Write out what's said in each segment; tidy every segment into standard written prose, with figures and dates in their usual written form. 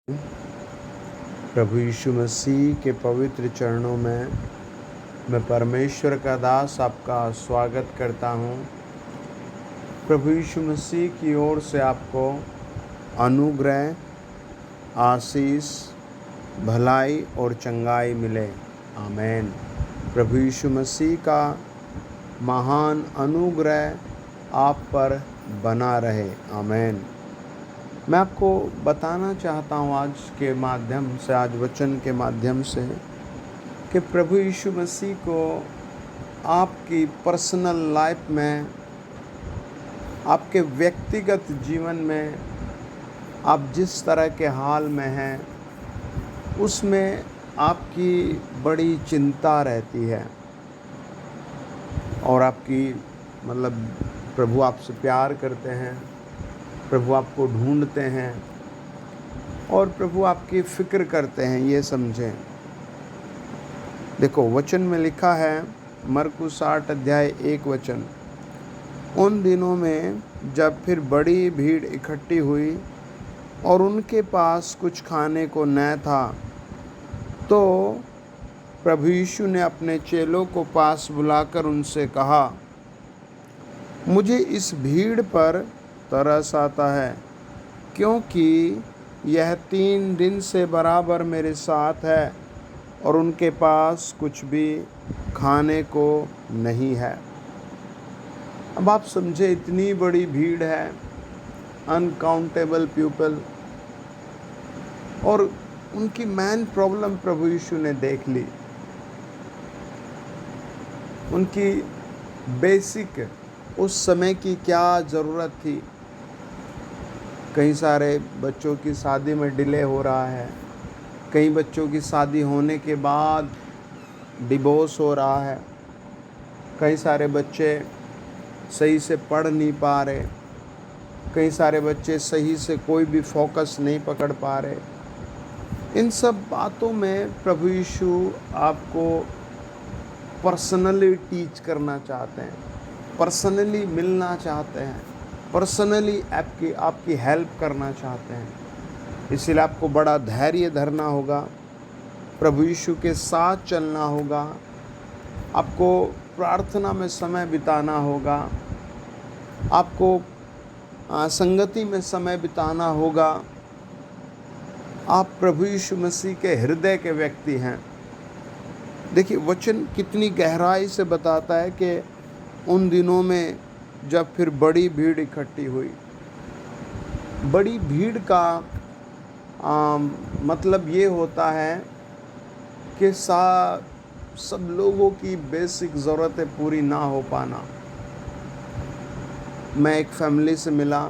प्रभु यीशु मसीह के पवित्र चरणों में मैं परमेश्वर का दास आपका स्वागत करता हूँ। प्रभु यीशु मसीह की ओर से आपको अनुग्रह, आशीष, भलाई और चंगाई मिले। आमीन। प्रभु यीशु मसीह का महान अनुग्रह आप पर बना रहे। आमीन। मैं आपको बताना चाहता हूँ आज के माध्यम से, आज वचन के माध्यम से, कि प्रभु यीशु मसीह को आपकी पर्सनल लाइफ में, आपके व्यक्तिगत जीवन में, आप जिस तरह के हाल में हैं उसमें आपकी बड़ी चिंता रहती है और आपकी प्रभु आपसे प्यार करते हैं, प्रभु आपको ढूंढते हैं और प्रभु आपकी फ़िक्र करते हैं, ये समझें। देखो वचन में लिखा है, मरकुस 8 अध्याय 1 वचन, उन दिनों में जब फिर बड़ी भीड़ इकट्ठी हुई और उनके पास कुछ खाने को न था, तो प्रभु यीशु ने अपने चेलों को पास बुलाकर उनसे कहा, मुझे इस भीड़ पर तरस आता है, क्योंकि यह 3 दिन से बराबर मेरे साथ है और उनके पास कुछ भी खाने को नहीं है। अब आप समझे, इतनी बड़ी भीड़ है, अनकाउंटेबल पीपल, और उनकी मेन प्रॉब्लम प्रभु यीशु ने देख ली। उनकी बेसिक उस समय की क्या ज़रूरत थी। कई सारे बच्चों की शादी में डिले हो रहा है, कई बच्चों की शादी होने के बाद डिवोर्स हो रहा है, कई सारे बच्चे सही से पढ़ नहीं पा रहे, कई सारे बच्चे सही से कोई भी फोकस नहीं पकड़ पा रहे। इन सब बातों में प्रभु यीशु आपको पर्सनली टीच करना चाहते हैं, पर्सनली मिलना चाहते हैं, पर्सनली आपकी हेल्प करना चाहते हैं। इसलिए आपको बड़ा धैर्य धरना होगा, प्रभु यीशु के साथ चलना होगा, आपको प्रार्थना में समय बिताना होगा, आपको संगति में समय बिताना होगा। आप प्रभु यीशु मसीह के हृदय के व्यक्ति हैं। देखिए वचन कितनी गहराई से बताता है कि उन दिनों में जब फिर बड़ी भीड़ इकट्ठी हुई। बड़ी भीड़ का मतलब ये होता है कि सब लोगों की बेसिक ज़रूरतें पूरी ना हो पाना। मैं एक फैमिली से मिला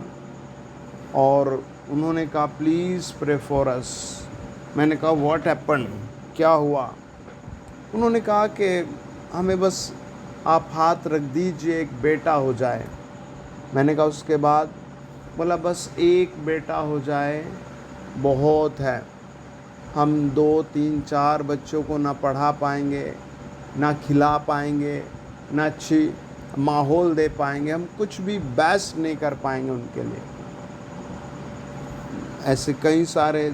और उन्होंने कहा, प्लीज़ प्रे फॉर अस। मैंने कहा, व्हाट हैपन, क्या हुआ? उन्होंने कहा कि हमें बस आप हाथ रख दीजिए, एक बेटा हो जाए। मैंने कहा उसके बाद? बोला बस एक बेटा हो जाए बहुत है, हम 2, 3, 4 बच्चों को ना पढ़ा पाएंगे, ना खिला पाएंगे, ना अच्छी माहौल दे पाएंगे, हम कुछ भी बेस्ट नहीं कर पाएंगे उनके लिए। ऐसे कई सारे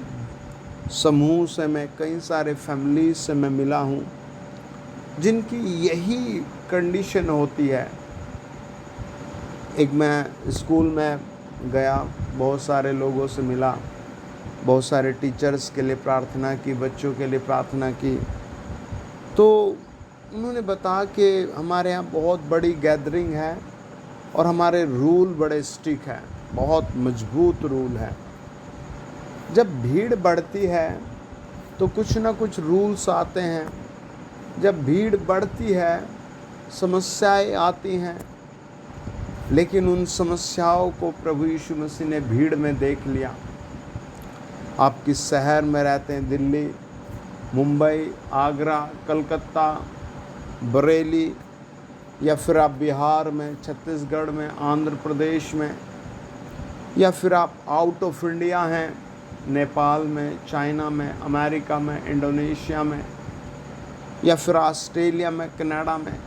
समूह से मैं, कई सारे फैमिली से मैं मिला हूँ जिनकी यही कंडीशन होती है। एक मैं स्कूल में गया, बहुत सारे लोगों से मिला, बहुत सारे टीचर्स के लिए प्रार्थना की, बच्चों के लिए प्रार्थना की, तो उन्होंने बताया कि हमारे यहाँ बहुत बड़ी गैदरिंग है और हमारे रूल बड़े स्ट्रिक्ट हैं, बहुत मजबूत रूल है। जब भीड़ बढ़ती है तो कुछ ना कुछ रूल्स आते हैं, जब भीड़ बढ़ती है समस्याएं आती हैं, लेकिन उन समस्याओं को प्रभु यीशु मसीह ने भीड़ में देख लिया। आप किस शहर में रहते हैं, दिल्ली, मुंबई, आगरा, कलकत्ता, बरेली, या फिर आप बिहार में, छत्तीसगढ़ में, आंध्र प्रदेश में, या फिर आप आउट ऑफ इंडिया हैं, नेपाल में, चाइना में, अमेरिका में, इंडोनेशिया में, या फिर ऑस्ट्रेलिया में, कनाडा में,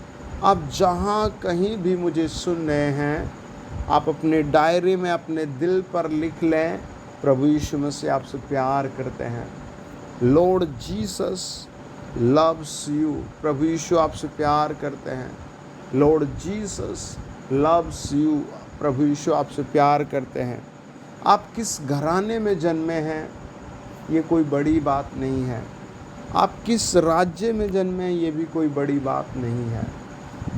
आप जहाँ कहीं भी मुझे सुन रहे हैं, आप अपने डायरी में अपने दिल पर लिख लें प्रभु यीशु मसीह आपसे प्यार करते हैं। Lord Jesus loves you. प्रभु यीशु आपसे प्यार करते हैं। Lord Jesus loves you. प्रभु यीशु आपसे प्यार करते हैं। आप किस घराने में जन्मे हैं ये कोई बड़ी बात नहीं है। आप किस राज्य में जन्मे हैं ये भी कोई बड़ी बात नहीं है।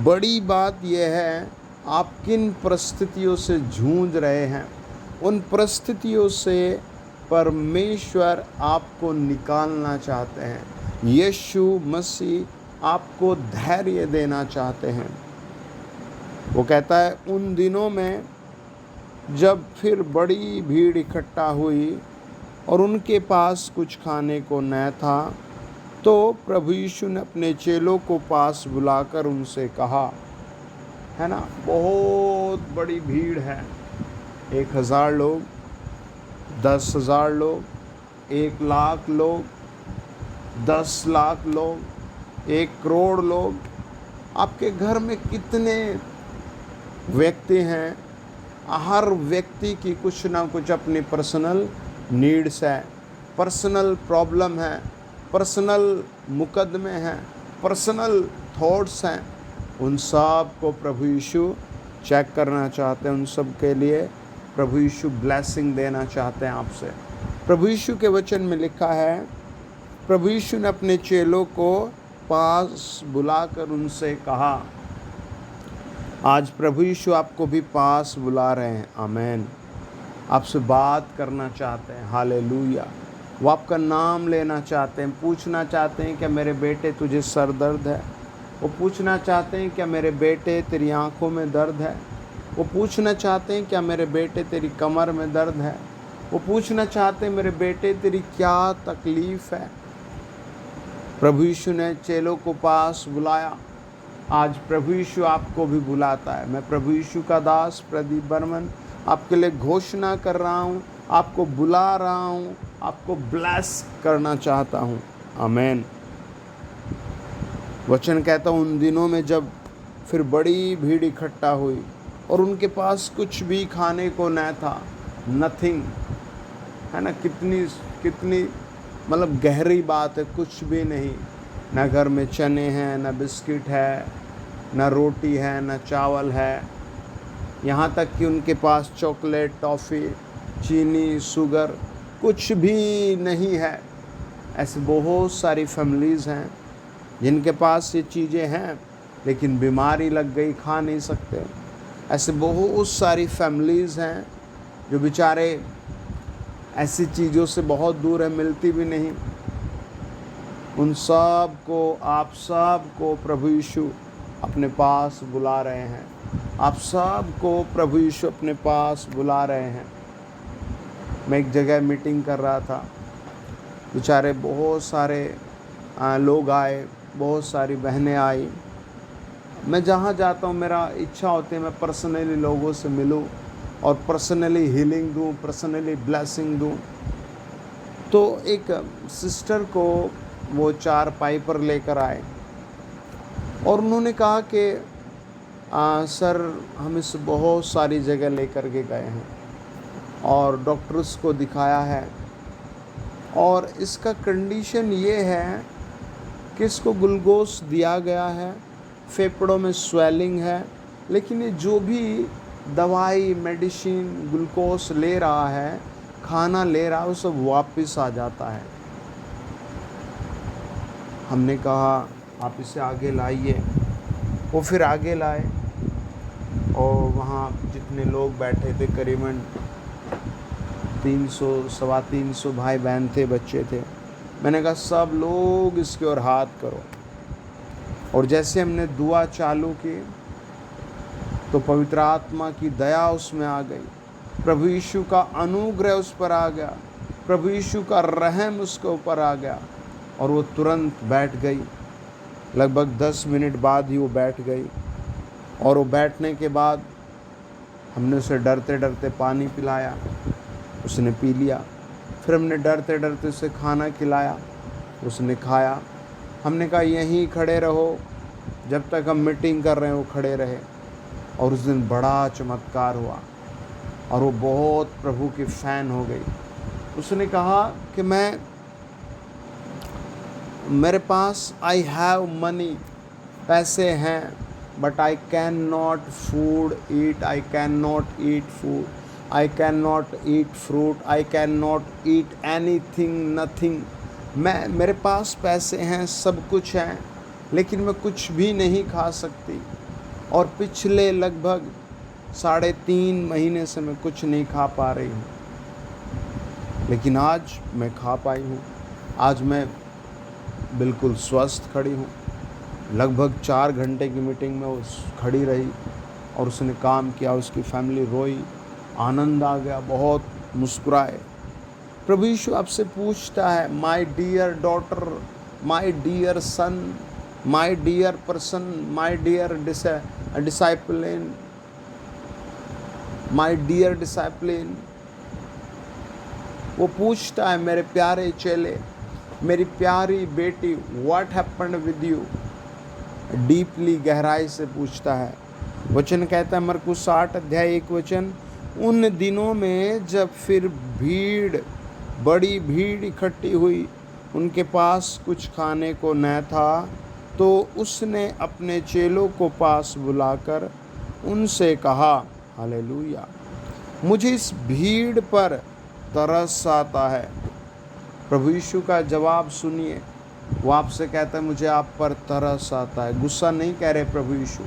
बड़ी बात यह है आप किन परिस्थितियों से जूझ रहे हैं। उन परिस्थितियों से परमेश्वर आपको निकालना चाहते हैं। यीशु मसीह आपको धैर्य देना चाहते हैं। वो कहता है उन दिनों में जब फिर बड़ी भीड़ इकट्ठा हुई और उनके पास कुछ खाने को न था, तो प्रभु यीशु ने अपने चेलों को पास बुलाकर उनसे कहा, है ना, बहुत बड़ी भीड़ है, 1000 लोग, 10,000 लोग, 1,00,000 लोग, 10 लाख लोग, 1 करोड़ लोग, आपके घर में कितने व्यक्ति हैं। हर व्यक्ति की कुछ ना कुछ अपनी पर्सनल नीड्स है, पर्सनल प्रॉब्लम है, पर्सनल मुकदमे हैं, पर्सनल थॉट्स हैं। उन सब को प्रभु यीशु चेक करना चाहते हैं। उन सब के लिए प्रभु यीशु ब्लेसिंग देना चाहते हैं आपसे। प्रभु यीशु के वचन में लिखा है, प्रभु यीशु ने अपने चेलों को पास बुलाकर उनसे कहा। आज प्रभु यीशु आपको भी पास बुला रहे हैं। आमीन। आपसे बात करना चाहते हैं। हालेलुया। वो आपका नाम लेना चाहते हैं। पूछना चाहते हैं क्या मेरे बेटे तुझे सर दर्द है। वो पूछना चाहते हैं क्या मेरे बेटे तेरी आंखों में दर्द है। वो पूछना चाहते हैं क्या मेरे बेटे तेरी कमर में दर्द है। वो पूछना चाहते हैं मेरे बेटे तेरी क्या तकलीफ़ है। प्रभु यीशु ने चेलों को पास बुलाया। आज प्रभु यीशु आपको भी बुलाता है। मैं प्रभु यीशु का दास प्रदीप बर्मन आपके लिए घोषणा कर रहा हूँ, आपको बुला रहा हूँ, आपको ब्लेस करना चाहता हूँ। आमीन। वचन कहता हूँ उन दिनों में जब फिर बड़ी भीड़ इकट्ठा हुई और उनके पास कुछ भी खाने को न था, नथिंग, है ना। कितनी मतलब गहरी बात है। कुछ भी नहीं, न घर में चने हैं, न बिस्किट है, न रोटी है, न चावल है। यहाँ तक कि उनके पास चॉकलेट, टॉफ़ी, चीनी, शुगर कुछ भी नहीं है। ऐसे बहुत सारी फैमिलीज़ हैं जिनके पास ये चीज़ें हैं लेकिन बीमारी लग गई, खा नहीं सकते। ऐसे बहुत सारी फैमिलीज़ हैं जो बेचारे ऐसी चीज़ों से बहुत दूर है, मिलती भी नहीं। उन सब को, आप सब को प्रभु यीशु अपने पास बुला रहे हैं। आप सब को प्रभु यीशु अपने पास बुला रहे हैं। मैं एक जगह मीटिंग कर रहा था, बेचारे बहुत सारे लोग आए, बहुत सारी बहनें आई। मैं जहाँ जाता हूँ मेरा इच्छा होती है मैं पर्सनली लोगों से मिलूँ और पर्सनली हीलिंग दूँ, पर्सनली ब्लेसिंग दूँ। तो एक सिस्टर को वो 4 पाई पर लेकर आए और उन्होंने कहा कि सर हम इस बहुत सारी जगह लेकर के गए हैं और डॉक्टर्स को दिखाया है और इसका कंडीशन ये है कि इसको ग्लूकोज दिया गया है, फेफड़ों में स्वेलिंग है, लेकिन ये जो भी दवाई, मेडिसिन, ग्लूकोज ले रहा है, खाना ले रहा है, वो सब वापस आ जाता है। हमने कहा आप इसे आगे लाइए। वो फिर आगे लाए और वहाँ जितने लोग बैठे थे करीबन 300, 350 भाई बहन थे, बच्चे थे। मैंने कहा सब लोग इसके ओर हाथ करो। और जैसे हमने दुआ चालू की तो पवित्र आत्मा की दया उसमें आ गई, प्रभु यीशु का अनुग्रह उस पर आ गया, प्रभु यीशु का रहम उसके ऊपर आ गया और वो तुरंत बैठ गई। लगभग 10 मिनट बाद ही वो बैठ गई और वो बैठने के बाद हमने उसे डरते डरते पानी पिलाया, उसने पी लिया। फिर हमने डरते डरते उसे खाना खिलाया, उसने खाया। हमने कहा यहीं खड़े रहो, जब तक हम मीटिंग कर रहे हैं वो खड़े रहे। और उस दिन बड़ा चमत्कार हुआ और वो बहुत प्रभु की फ़ैन हो गई। उसने कहा कि मेरे पास आई हैव मनी, पैसे हैं, but I can not food eat, I can not eat food, I can not eat fruit, I can not eat anything, nothing. मेरे पास पैसे हैं, सब कुछ है, लेकिन मैं कुछ भी नहीं खा सकती। और पिछले लगभग 3.5 महीने से मैं कुछ नहीं खा पा रही हूँ, लेकिन आज मैं खा पाई हूँ। आज मैं बिल्कुल स्वस्थ खड़ी हूँ। लगभग 4 घंटे की मीटिंग में वो खड़ी रही और उसने काम किया, उसकी फैमिली रोई, आनंद आ गया, बहुत मुस्कुराए। प्रभु यीशु आपसे पूछता है, my dear daughter, my dear son, my dear person, my dear discipline, my dear discipline, वो पूछता है, मेरे प्यारे चेले, मेरी प्यारी बेटी, what happened with you, deeply, गहराई से पूछता है। वचन कहता है मरकुस 8 अध्याय 1 वचन, उन दिनों में जब फिर बड़ी भीड़ इकट्ठी हुई, उनके पास कुछ खाने को न था, तो उसने अपने चेलों को पास बुलाकर उनसे कहा, हालेलुया, मुझे इस भीड़ पर तरस आता है। प्रभु यीशु का जवाब सुनिए, वो आपसे कहता है, मुझे आप पर तरस आता है। गुस्सा नहीं कह रहे प्रभु यीशु,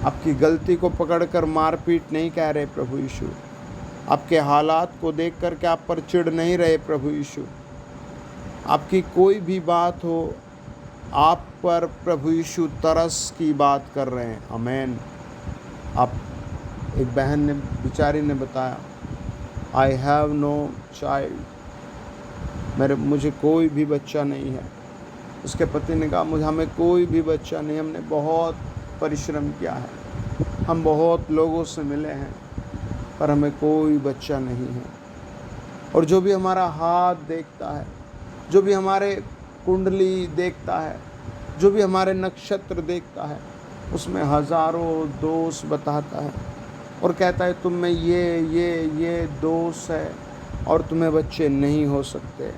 आपकी गलती को पकड़कर मारपीट नहीं कह रहे प्रभु यीशु, आपके हालात को देख कर के आप पर चिढ़ नहीं रहे प्रभु यीशु। आपकी कोई भी बात हो, आप पर प्रभु यीशु तरस की बात कर रहे हैं। आमीन। आप एक बहन ने, बेचारी ने बताया, आई हैव नो चाइल्ड, मुझे कोई भी बच्चा नहीं है। उसके पति ने कहा, हमें कोई भी बच्चा नहीं, हमने बहुत परिश्रम किया है, हम बहुत लोगों से मिले हैं, पर हमें कोई बच्चा नहीं है। और जो भी हमारा हाथ देखता है, जो भी हमारे कुंडली देखता है, जो भी हमारे नक्षत्र देखता है, उसमें हज़ारों दोष बताता है और कहता है तुम में ये दोष है और तुम्हें बच्चे नहीं हो सकते।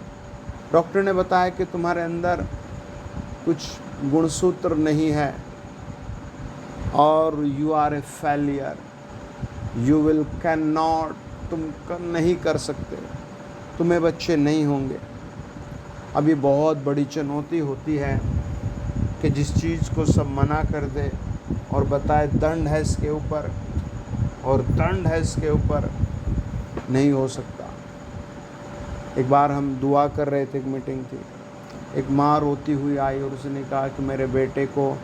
डॉक्टर ने बताया कि तुम्हारे अंदर कुछ गुणसूत्र नहीं है और you are a failure, you will can not, तुम नहीं कर सकते, तुम्हें बच्चे नहीं होंगे। अब ये बहुत बड़ी चुनौती होती है कि जिस चीज़ को सब मना कर दे और बताए दंड है इसके ऊपर और दंड है इसके ऊपर, नहीं हो सकता। एक बार हम दुआ कर रहे थे, एक मीटिंग थी, एक माँ रोती हुई आई और उसने कहा कि मेरे बेटे को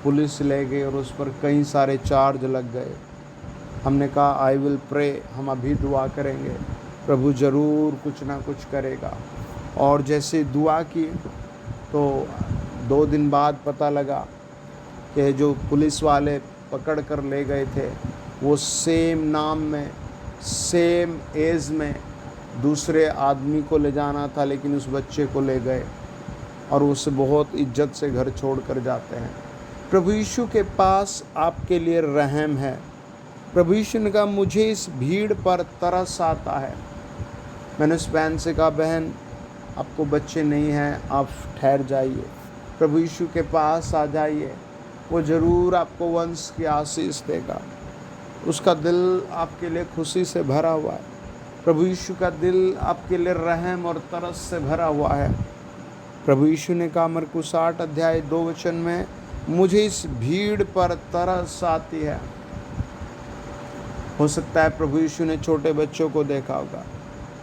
पुलिस ले गई और उस पर कई सारे चार्ज लग गए। हमने कहा आई विल प्रे, हम अभी दुआ करेंगे, प्रभु ज़रूर कुछ ना कुछ करेगा। और जैसे दुआ की तो 2 दिन बाद पता लगा कि जो पुलिस वाले पकड़ कर ले गए थे, वो सेम नाम में, सेम एज में दूसरे आदमी को ले जाना था, लेकिन उस बच्चे को ले गए और उसे बहुत इज्जत से घर छोड़ कर जाते हैं। प्रभु यीशु के पास आपके लिए रहम है। प्रभु यीशु ने कहा, मुझे इस भीड़ पर तरस आता है। मैंने उस बहन से कहा, बहन आपको बच्चे नहीं हैं, आप ठहर जाइए, प्रभु यीशु के पास आ जाइए, वो ज़रूर आपको वंश की आशीष देगा। उसका दिल आपके लिए खुशी से भरा हुआ है। प्रभु यीशु का दिल आपके लिए रहम और तरस से भरा हुआ है। प्रभु यीशु ने कहा मरकुस 8 अध्याय 2 वचन में, मुझे इस भीड़ पर तरस आती है। हो सकता है प्रभु यीशु ने छोटे बच्चों को देखा होगा,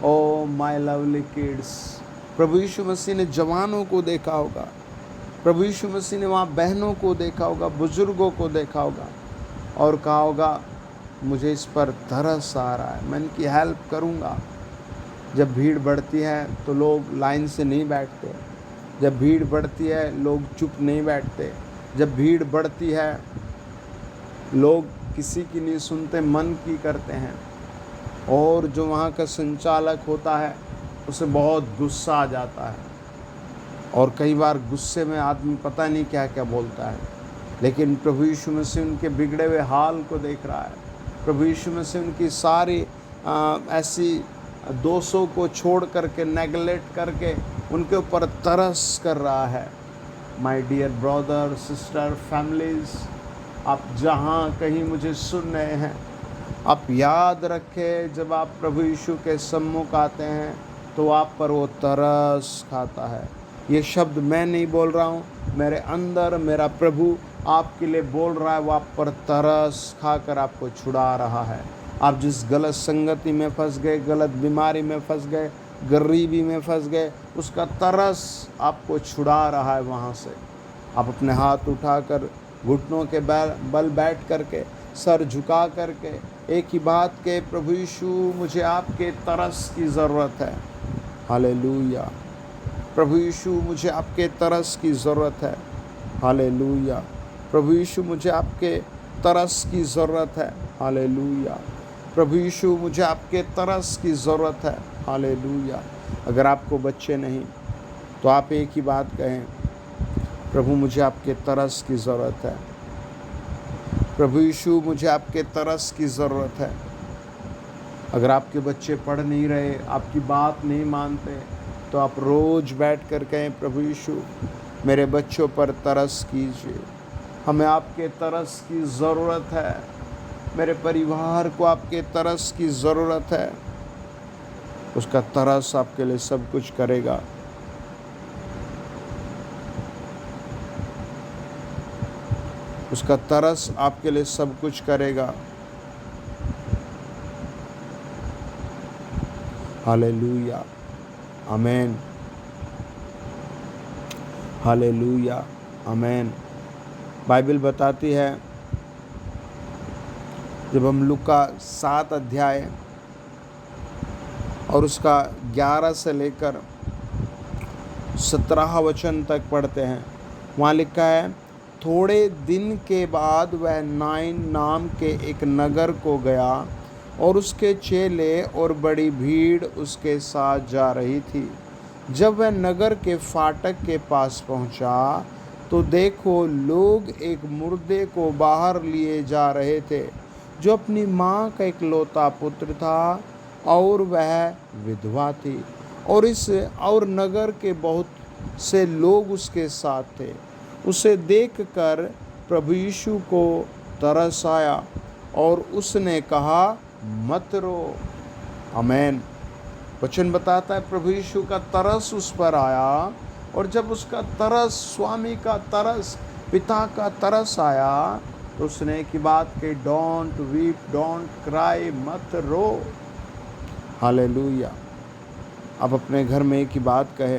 ओ माय लवली किड्स। प्रभु यीशु मसीह ने जवानों को देखा होगा, प्रभु यीशु मसीह ने वहाँ बहनों को देखा होगा, बुजुर्गों को देखा होगा और कहा होगा, मुझे इस पर तरस आ रहा है, मैं इनकी हेल्प करूँगा। जब भीड़ बढ़ती है तो लोग लाइन से नहीं बैठते, जब भीड़ बढ़ती है लोग चुप नहीं बैठते, जब भीड़ बढ़ती है लोग किसी की नहीं सुनते, मन की करते हैं। और जो वहाँ का संचालक होता है उसे बहुत गुस्सा आ जाता है और कई बार गुस्से में आदमी पता नहीं क्या क्या बोलता है। लेकिन प्रभु यीशु मसीह उनके बिगड़े हुए हाल को देख रहा है। प्रभु यीशु मसीह उनकी सारी ऐसी दोषों को छोड़ करके, नेगलेक्ट करके उनके ऊपर तरस कर रहा है। My dear brother, sister, families, आप जहाँ कहीं मुझे सुन रहे हैं, आप याद रखें, जब आप प्रभु यीशु के सम्मुख आते हैं तो आप पर वो तरस खाता है। ये शब्द मैं नहीं बोल रहा हूँ, मेरे अंदर मेरा प्रभु आपके लिए बोल रहा है। वो आप पर तरस खाकर आपको छुड़ा रहा है। आप जिस गलत संगति में फंस गए, गलत बीमारी में फंस गए, गरीबी में फंस गए, उसका तरस आपको छुड़ा रहा है वहाँ से। आप अपने हाथ उठाकर घुटनों के बल बैठ करके, सर झुका करके एक ही बात के, प्रभु यीशु मुझे आपके तरस की ज़रूरत है। हालेलुया। प्रभु यीशु मुझे आपके तरस की ज़रूरत है। हालेलुया। प्रभु यीशु मुझे आपके तरस की ज़रूरत है। हालेलुया। प्रभु यीशु मुझे आपके तरस की ज़रूरत है। हालेलुया। अगर आपको बच्चे नहीं तो आप एक ही बात कहें, प्रभु मुझे आपके तरस की ज़रूरत है। प्रभु यीशु मुझे आपके तरस की ज़रूरत है। अगर आपके बच्चे पढ़ नहीं रहे, आपकी बात नहीं मानते, तो आप रोज़ बैठ कर कहें, प्रभु यीशु मेरे बच्चों पर तरस कीजिए। हमें आपके तरस की ज़रूरत है। मेरे परिवार को आपके तरस की ज़रूरत है। उसका तरस आपके लिए सब कुछ करेगा। उसका तरस आपके लिए सब कुछ करेगा। हालेलुया। आमेन। हालेलुया। आमेन। बाइबल बताती है, जब हम लूका 7 अध्याय और उसका 11 से लेकर 17 वचन तक पढ़ते हैं, वहाँ लिखा है, थोड़े दिन के बाद वह नाइन नाम के एक नगर को गया और उसके चेले और बड़ी भीड़ उसके साथ जा रही थी। जब वह नगर के फाटक के पास पहुंचा तो देखो, लोग एक मुर्दे को बाहर लिए जा रहे थे, जो अपनी माँ का इकलौता पुत्र था और वह विधवा थी। और नगर के बहुत से लोग उसके साथ थे। उसे देखकर प्रभु यीशु को तरस आया और उसने कहा, मत रो। आमेन। वचन बताता है, प्रभु यीशु का तरस उस पर आया, और जब उसका तरस, स्वामी का तरस, पिता का तरस आया, तो उसने एक ही बात कही, डोंट वीप, डोंट क्राई, मत रो। हालेलुया। आप अपने घर में एक ही बात कहे,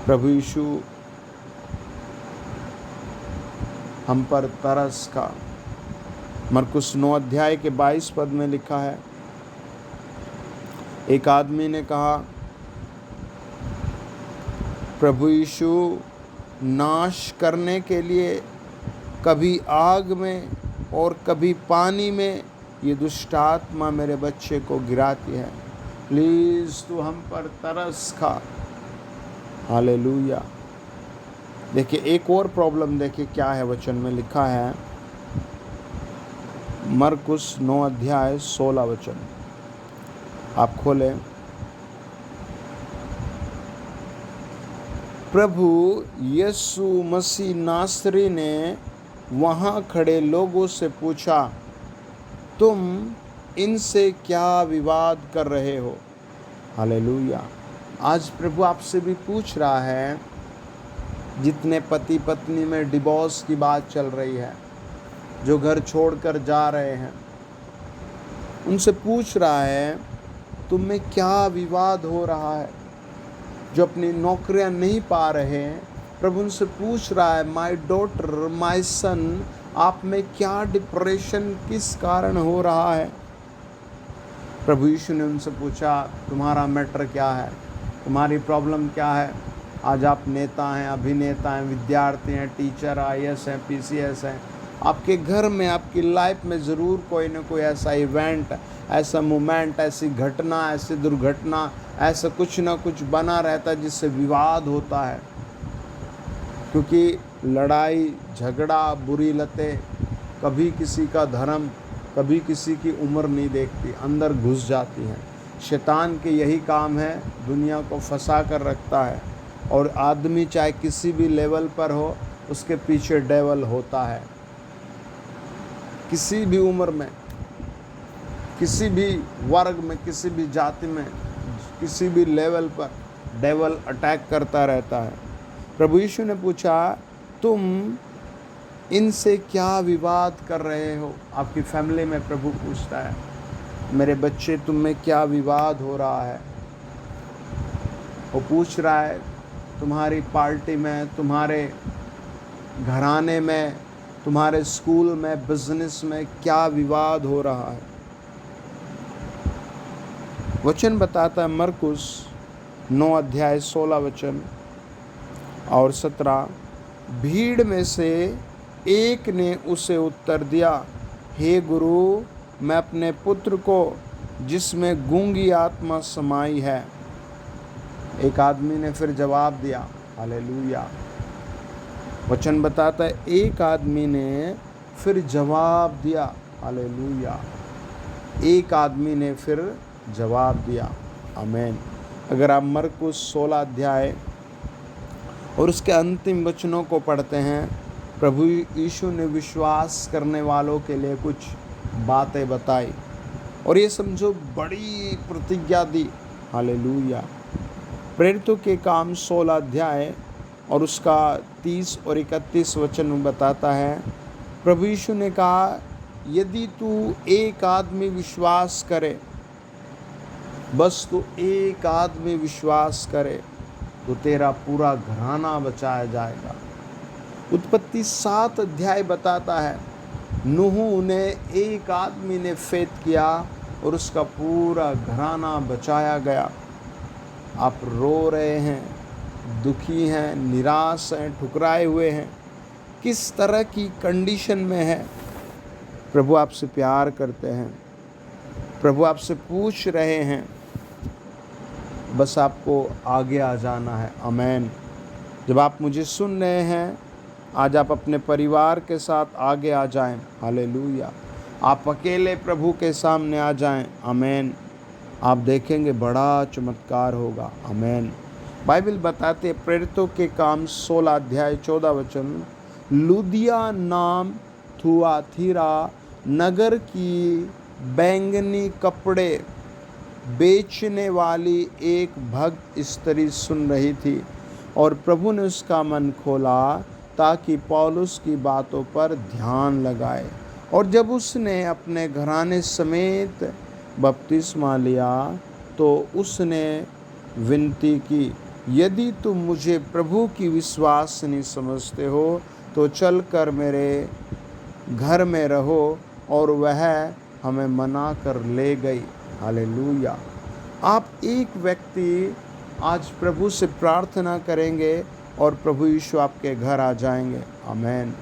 प्रभु यीशु हम पर तरस का। मरकुस 9 अध्याय के 22 पद में लिखा है, एक आदमी ने कहा, प्रभु यीशु नाश करने के लिए कभी आग में और कभी पानी में ये दुष्ट आत्मा मेरे बच्चे को गिराती है। प्लीज़ तू हम पर तरस खा। हालेलुया। देखिए, एक और प्रॉब्लम देखिए क्या है, वचन में लिखा है, मरकुस 9 अध्याय 16 वचन आप खोलें। प्रभु यीशु मसीह नासरी ने वहाँ खड़े लोगों से पूछा, तुम इनसे क्या विवाद कर रहे हो? हालेलुया। आज प्रभु आपसे भी पूछ रहा है, जितने पति पत्नी में डिवोर्स की बात चल रही है, जो घर छोड़कर जा रहे हैं, उनसे पूछ रहा है, तुम में क्या विवाद हो रहा है? जो अपनी नौकरियां नहीं पा रहे हैं, प्रभु उनसे पूछ रहा है, माय डॉटर, माय सन, आप में क्या डिप्रेशन किस कारण हो रहा है? प्रभु यीशु ने उनसे पूछा, तुम्हारा मैटर क्या है? तुम्हारी प्रॉब्लम क्या है? आज आप नेता हैं, अभिनेता हैं, विद्यार्थी हैं, टीचर, IAS हैं, PCS हैं। आपके घर में, आपकी लाइफ में ज़रूर कोई ना कोई ऐसा इवेंट, ऐसा मोमेंट, ऐसी घटना, ऐसी दुर्घटना, ऐसा कुछ ना कुछ बना रहता है जिससे विवाद होता है। क्योंकि लड़ाई, झगड़ा, बुरी लतें, कभी किसी का धर्म, कभी किसी की उम्र नहीं देखती, अंदर घुस जाती हैं। शैतान के यही काम है, दुनिया को फंसा कर रखता है। और आदमी चाहे किसी भी लेवल पर हो, उसके पीछे डेवल होता है। किसी भी उम्र में, किसी भी वर्ग में, किसी भी जाति में, किसी भी लेवल पर डेवल अटैक करता रहता है। प्रभु यीशु ने पूछा, तुम इनसे क्या विवाद कर रहे हो? आपकी फैमिली में प्रभु पूछता है, मेरे बच्चे, तुम में क्या विवाद हो रहा है? वो पूछ रहा है, तुम्हारी पार्टी में, तुम्हारे घराने में, तुम्हारे स्कूल में, बिजनेस में क्या विवाद हो रहा है? वचन बताता है मरकुस 9 अध्याय 16 वचन और 17, भीड़ में से एक ने उसे उत्तर दिया, हे गुरु, मैं अपने पुत्र को जिसमें गूंगी आत्मा समाई है। एक आदमी ने फिर जवाब दिया, हालेलुया। वचन बताता है एक आदमी ने फिर जवाब दिया, हालेलुया। एक आदमी ने फिर जवाब दिया, आमीन। अगर आप मरकुस 16 अध्याय और उसके अंतिम वचनों को पढ़ते हैं, प्रभु यीशु ने विश्वास करने वालों के लिए कुछ बातें बताई और ये समझो बड़ी प्रतिज्ञा दी, हालेलुया। प्रेरितों के काम 16 अध्याय और उसका 30 और 31 वचन में बताता है, प्रभु यीशु ने कहा, यदि तू एक आदमी विश्वास करे, बस तू एक आदमी विश्वास करे, तो तेरा पूरा घराना बचाया जाएगा। उत्पत्ति 7 अध्याय बताता है, नूह ने, एक आदमी ने फेथ किया और उसका पूरा घराना बचाया गया। आप रो रहे हैं, दुखी हैं, निराश हैं, ठुकराए हुए हैं, किस तरह की कंडीशन में है? प्रभु आपसे प्यार करते हैं, प्रभु आपसे पूछ रहे हैं, बस आपको आगे आ जाना है, आमीन। जब आप मुझे सुन रहे हैं, आज आप अपने परिवार के साथ आगे आ जाएं, हालेलुया। आप अकेले प्रभु के सामने आ जाएं, आमीन। आप देखेंगे बड़ा चमत्कार होगा, आमीन। बाइबल बताते हैं, प्रेरितों के काम 16 अध्याय 14 वचन, लुदिया नाम थुआतीरा नगर की बैंगनी कपड़े बेचने वाली एक भक्त स्त्री सुन रही थी और प्रभु ने उसका मन खोला ताकि पौलुस की बातों पर ध्यान लगाए। और जब उसने अपने घराने समेत बपतिस्मा लिया तो उसने विनती की, यदि तुम मुझे प्रभु की विश्वासिनी समझते हो तो चलकर मेरे घर में रहो, और वह हमें मना कर ले गई, हालेलुया। आप एक व्यक्ति आज प्रभु से प्रार्थना करेंगे और प्रभु यीशु आपके घर आ जाएंगे, आमीन।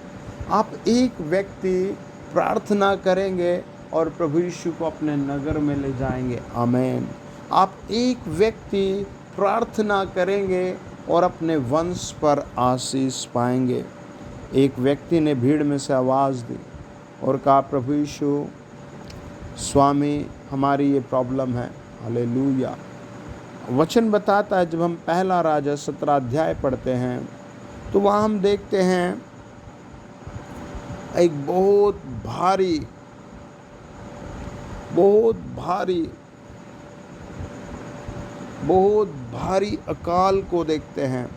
आप एक व्यक्ति प्रार्थना करेंगे और प्रभु यीशु को अपने नगर में ले जाएंगे, आमीन। आप एक व्यक्ति प्रार्थना करेंगे और अपने वंश पर आशीष पाएंगे। एक व्यक्ति ने भीड़ में से आवाज़ दी और कहा, प्रभु यीशु, स्वामी, हमारी ये प्रॉब्लम है, हालेलुया। वचन बताता है, जब हम पहला राजा 17 अध्याय पढ़ते हैं तो वहाँ हम देखते हैं एक बहुत भारी अकाल को देखते हैं,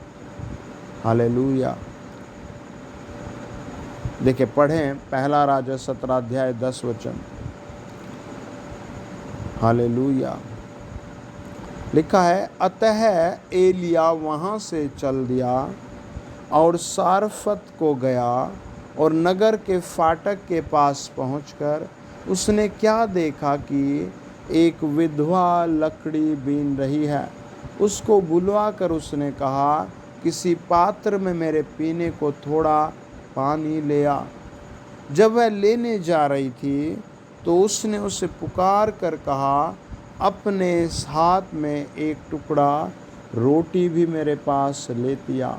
हालेलुया। देखिए, पढ़ें पहला राजा 17 अध्याय 10 वचन, हालेलुया। लिखा है, अतः एलिया वहाँ से चल दिया और सारफत को गया और नगर के फाटक के पास पहुंचकर उसने क्या देखा कि एक विधवा लकड़ी बीन रही है। उसको बुलवा कर उसने कहा, किसी पात्र में मेरे पीने को थोड़ा पानी ले आ। जब वह लेने जा रही थी तो उसने उसे पुकार कर कहा, अपने हाथ में एक टुकड़ा रोटी भी मेरे पास लेती आ।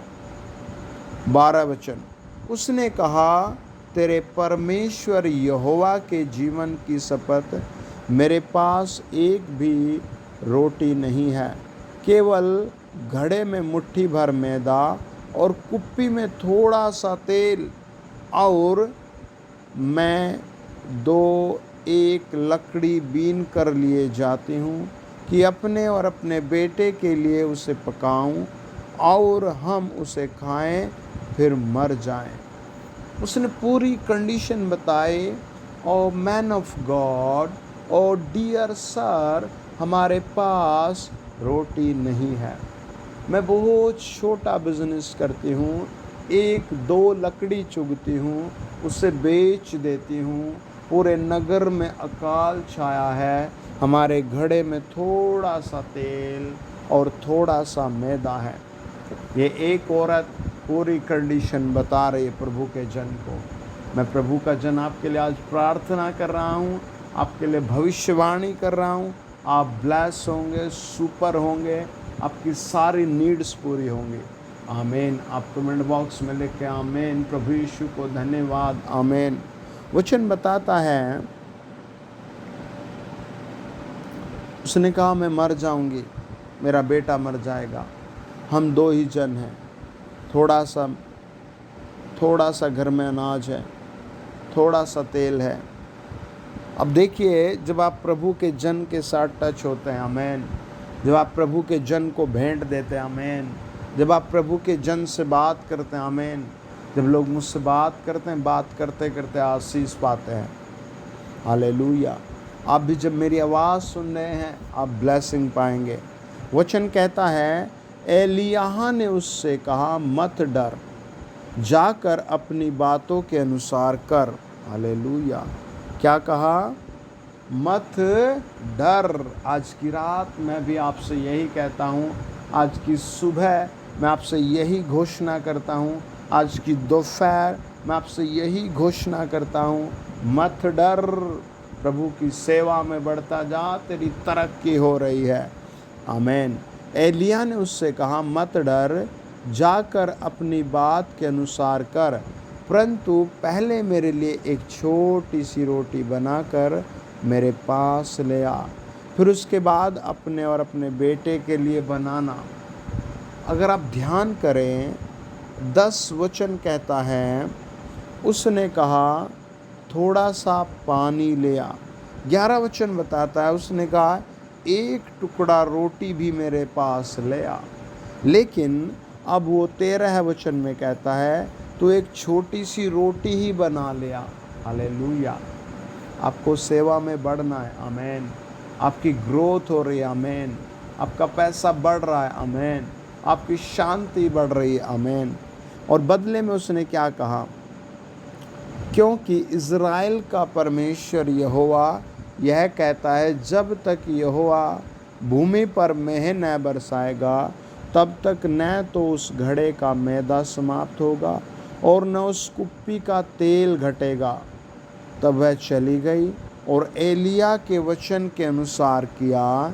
12 वचन, उसने कहा, तेरे परमेश्वर यहोवा के जीवन की शपथ, मेरे पास एक भी रोटी नहीं है, केवल घड़े में मुट्ठी भर मैदा और कुप्पी में थोड़ा सा तेल, और मैं 2-1 लकड़ी बीन कर लिए जाती हूँ कि अपने और अपने बेटे के लिए उसे पकाऊं और हम उसे खाएं फिर मर जाएं। उसने पूरी कंडीशन बताई। और मैन ऑफ गॉड और डियर सर, हमारे पास रोटी नहीं है। मैं बहुत छोटा बिजनेस करती हूँ, 1-2 लकड़ी चुगती हूँ, उसे बेच देती हूँ। पूरे नगर में अकाल छाया है, हमारे घड़े में थोड़ा सा तेल और थोड़ा सा मैदा है। ये एक औरत पूरी कंडीशन बता रही है प्रभु के जन को। मैं प्रभु का जन आपके लिए आज प्रार्थना कर रहा हूँ, आपके लिए भविष्यवाणी कर रहा हूँ। आप ब्लेस होंगे, सुपर होंगे, आपकी सारी नीड्स पूरी होंगी। आमीन। आप कमेंट बॉक्स में लिख के आमीन। प्रभु यीशु को धन्यवाद। आमीन। वचन बताता है, उसने कहा मैं मर जाऊंगी, मेरा बेटा मर जाएगा, हम 2 ही जन हैं, थोड़ा सा घर में अनाज है, थोड़ा सा तेल है। अब देखिए, जब आप प्रभु के जन के साथ टच होते हैं, आमीन, जब आप प्रभु के जन को भेंट देते हैं, आमीन, जब आप प्रभु के जन से बात करते हैं, आमीन, जब लोग मुझसे बात करते हैं, बात करते करते आशीष पाते हैं। हालेलुया। आप भी जब मेरी आवाज़ सुन रहे हैं, आप ब्लेसिंग पाएंगे। वचन कहता है, एलिय्याह ने उससे कहा, मत डर, जाकर अपनी बातों के अनुसार कर। हालेलुया। क्या कहा? मत डर। आज की रात मैं भी आपसे यही कहता हूँ, आज की सुबह मैं आपसे यही घोषणा करता हूँ, आज की दोपहर मैं आपसे यही घोषणा करता हूँ, मत डर। प्रभु की सेवा में बढ़ता जा, तेरी तरक्की हो रही है। आमीन। एलिय्याह ने उससे कहा, मत डर, जाकर अपनी बात के अनुसार कर, परंतु पहले मेरे लिए एक छोटी सी रोटी बनाकर मेरे पास ले आ, फिर उसके बाद अपने और अपने बेटे के लिए बनाना। अगर आप ध्यान करें, 10 वचन कहता है, उसने कहा थोड़ा सा पानी ले आ। 11 वचन बताता है, उसने कहा 1 टुकड़ा रोटी भी मेरे पास ले आ। लेकिन अब वो 13 वचन में कहता है, तो एक छोटी सी रोटी ही बना ले आ। हालेलुया। आपको सेवा में बढ़ना है, आमीन। आपकी ग्रोथ हो रही है, आमीन। आपका पैसा बढ़ रहा है, आमीन। आपकी शांति बढ़ रही है, आमीन। और बदले में उसने क्या कहा? क्योंकि इज़राइल का परमेश्वर यहोवा यह कहता है, जब तक यहोवा भूमि पर मेंह न बरसाएगा, तब तक न तो उस घड़े का मैदा समाप्त होगा और न उस कुप्पी का तेल घटेगा। तब वह चली गई और एलिय्याह के वचन के अनुसार किया।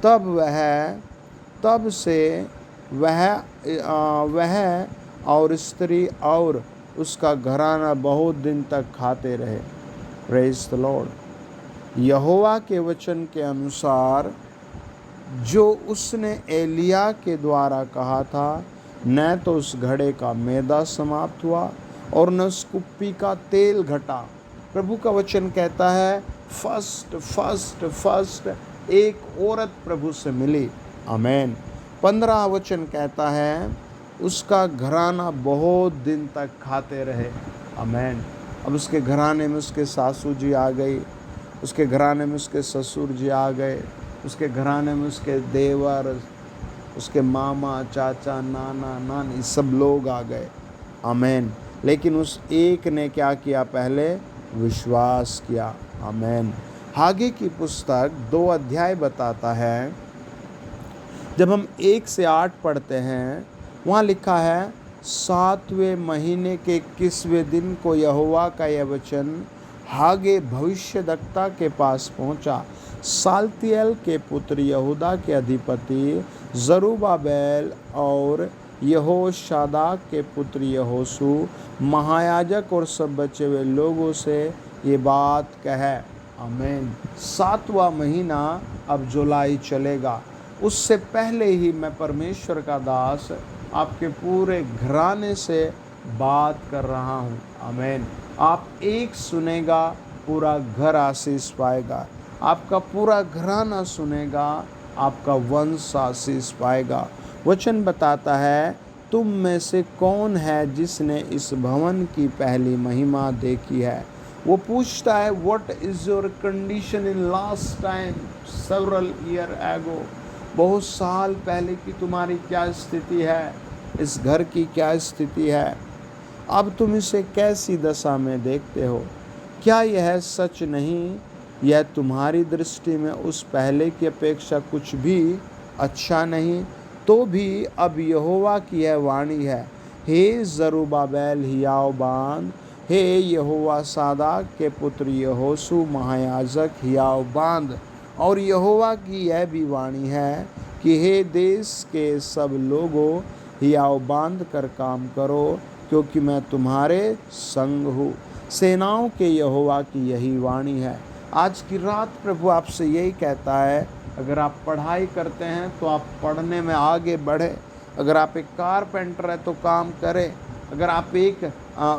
तब से वह और स्त्री और उसका घराना बहुत दिन तक खाते रहे। Praise the Lord. यहोवा के वचन के अनुसार जो उसने एलिय्याह के द्वारा कहा था, न तो उस घड़े का मैदा समाप्त हुआ और न उस कुप्पी का तेल घटा। प्रभु का वचन कहता है, फर्स्ट एक औरत प्रभु से मिली। आमीन। 15 वचन कहता है, उसका घराना बहुत दिन तक खाते रहे। आमीन। अब उसके घराने में उसके सासू जी आ गई, उसके घराने में उसके ससुर जी आ गए, उसके घराने में उसके देवर, उसके मामा, चाचा, नाना, नानी, सब लोग आ गए। आमीन। लेकिन उस एक ने क्या किया? पहले विश्वास किया। आमीन। हागे की पुस्तक 2 अध्याय बताता है, जब हम 1 से 8 पढ़ते हैं, वहाँ लिखा है, 7वें महीने के 21वें दिन को यहोवा का यह वचन हागे भविष्यद्वक्ता के पास पहुँचा। साल्तियेल के पुत्र यहूदा के अधिपति जरुब्बाबेल और यहोशादाक के पुत्र यहोशू महायाजक और सब बचे हुए लोगों से ये बात कहे। आमीन। 7वां महीना अब जुलाई चलेगा, उससे पहले ही मैं परमेश्वर का दास आपके पूरे घराने से बात कर रहा हूँ। आमीन। आप एक सुनेगा, पूरा घर आशीष पाएगा। आपका पूरा घराना सुनेगा, आपका वंश आशीष पाएगा। वचन बताता है, तुम में से कौन है जिसने इस भवन की पहली महिमा देखी है। वो पूछता है, what is your condition in last time several year ago. बहुत साल पहले की तुम्हारी क्या स्थिति है, इस घर की क्या स्थिति है, अब तुम इसे कैसी दशा में देखते हो। क्या यह सच नहीं, यह तुम्हारी दृष्टि में उस पहले की अपेक्षा कुछ भी अच्छा नहीं। तो भी अब यहोवा की यह वाणी है, हे जरुब्बाबेल हियाव बांध, हे यहोवा सादाक के पुत्र यहोशू महायाजक हियाव बांध। और यहोवा की यह भी वाणी है कि हे देश के सब लोगों, हियाव बांध कर काम करो, क्योंकि मैं तुम्हारे संग हूँ। सेनाओं के यहोवा की यही वाणी है। आज की रात प्रभु आपसे यही कहता है, अगर आप पढ़ाई करते हैं तो आप पढ़ने में आगे बढ़े। अगर आप एक कारपेंटर है तो काम करें। अगर आप एक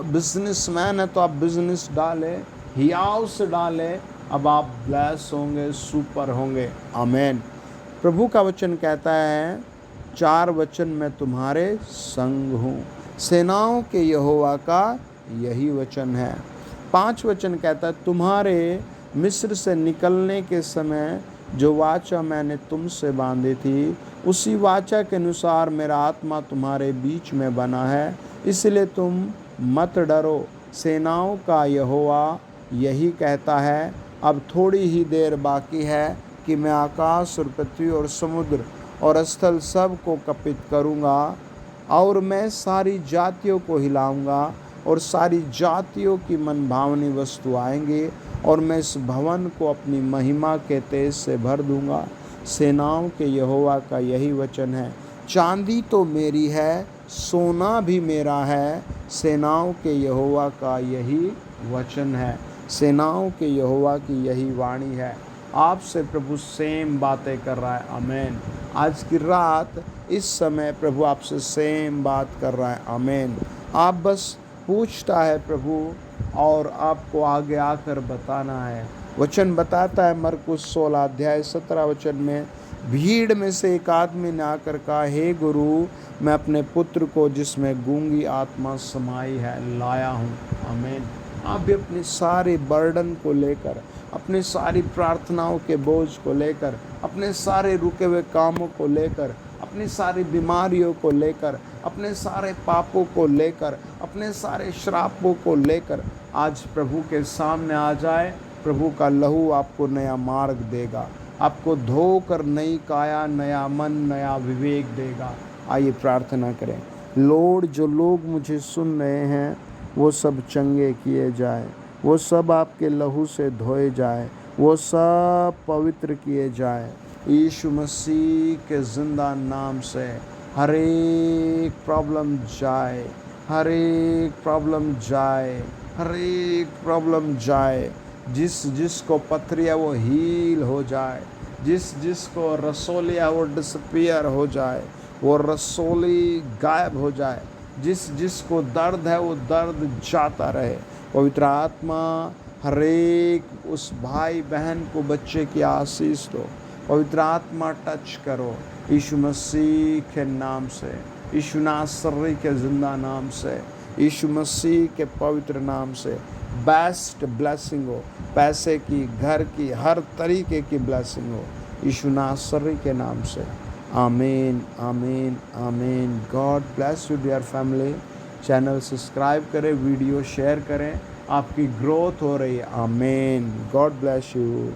बिजनेसमैन है तो आप बिजनेस डालें, हियाव से डालें। अब आप ब्लेस होंगे, सुपर होंगे। आमीन। प्रभु का वचन कहता है, 4 वचन मैं तुम्हारे संग हूँ। सेनाओं के यहोवा का यही वचन है। 5 वचन कहता है, तुम्हारे मिस्र से निकलने के समय जो वाचा मैंने तुमसे बांधी थी, उसी वाचा के अनुसार मेरा आत्मा तुम्हारे बीच में बना है, इसलिए तुम मत डरो। सेनाओं का यहोवा यही कहता है, अब थोड़ी ही देर बाकी है कि मैं आकाश और पृथ्वी और समुद्र और स्थल सब को कपित करूँगा, और मैं सारी जातियों को हिलाऊंगा, और सारी जातियों की मनभावनी वस्तु आएंगी, और मैं इस भवन को अपनी महिमा के तेज से भर दूंगा। सेनाओं के यहोवा का यही वचन है। चांदी तो मेरी है, सोना भी मेरा है, सेनाओं के यहोवा का यही वचन है। सेनाओं के यहोवा की यही वाणी है। आपसे प्रभु सेम बातें कर रहा है। आमीन। आज की रात इस समय प्रभु आपसे सेम बात कर रहा है। आमीन। आप बस पूछता है प्रभु, और आपको आगे आकर बताना है। वचन बताता है मरकुस 16 अध्याय 17 वचन में, भीड़ में से एक आदमी ने आकर कहा, हे गुरु, मैं अपने पुत्र को जिसमें गूंगी आत्मा समाई है लाया हूँ। आमीन। आप भी अपने सारे बर्डन को लेकर, अपने सारी प्रार्थनाओं के बोझ को लेकर, अपने सारे रुके हुए कामों को लेकर, अपनी सारी बीमारियों को लेकर, अपने सारे पापों को लेकर, अपने सारे श्रापों को लेकर आज प्रभु के सामने आ जाए। प्रभु का लहू आपको नया मार्ग देगा, आपको धोकर नई काया, नया मन, नया विवेक देगा। आइए प्रार्थना करें। लॉर्ड, जो लोग मुझे सुन रहे हैं वो सब चंगे किए जाए, वो सब आपके लहू से धोए जाए, वो सब पवित्र किए जाए। यीशु मसीह के ज़िंदा नाम से हर एक प्रॉब्लम जाए, हर एक प्रॉब्लम जाए, हर एक प्रॉब्लम जाए। जिसको पथरी है वो हील हो जाए, जिसको रसोली है वो डिसपियर हो जाए, वो रसोली गायब हो जाए। जिसको दर्द है वो दर्द जाता रहे। पवित्र आत्मा हर एक उस भाई बहन को बच्चे की आशीष दो। पवित्र आत्मा टच करो यीशु मसीह के नाम से, यीशु नासरी के जिंदा नाम से, यीशु मसीह के पवित्र नाम से। बेस्ट ब्लेसिंग हो, पैसे की, घर की, हर तरीके की ब्लेसिंग हो यीशु नासरी के नाम से। आमीन, आमीन, आमीन। God bless you dear family. Channel subscribe करें, वीडियो शेयर करें, आपकी ग्रोथ हो रही है। आमीन। God bless you.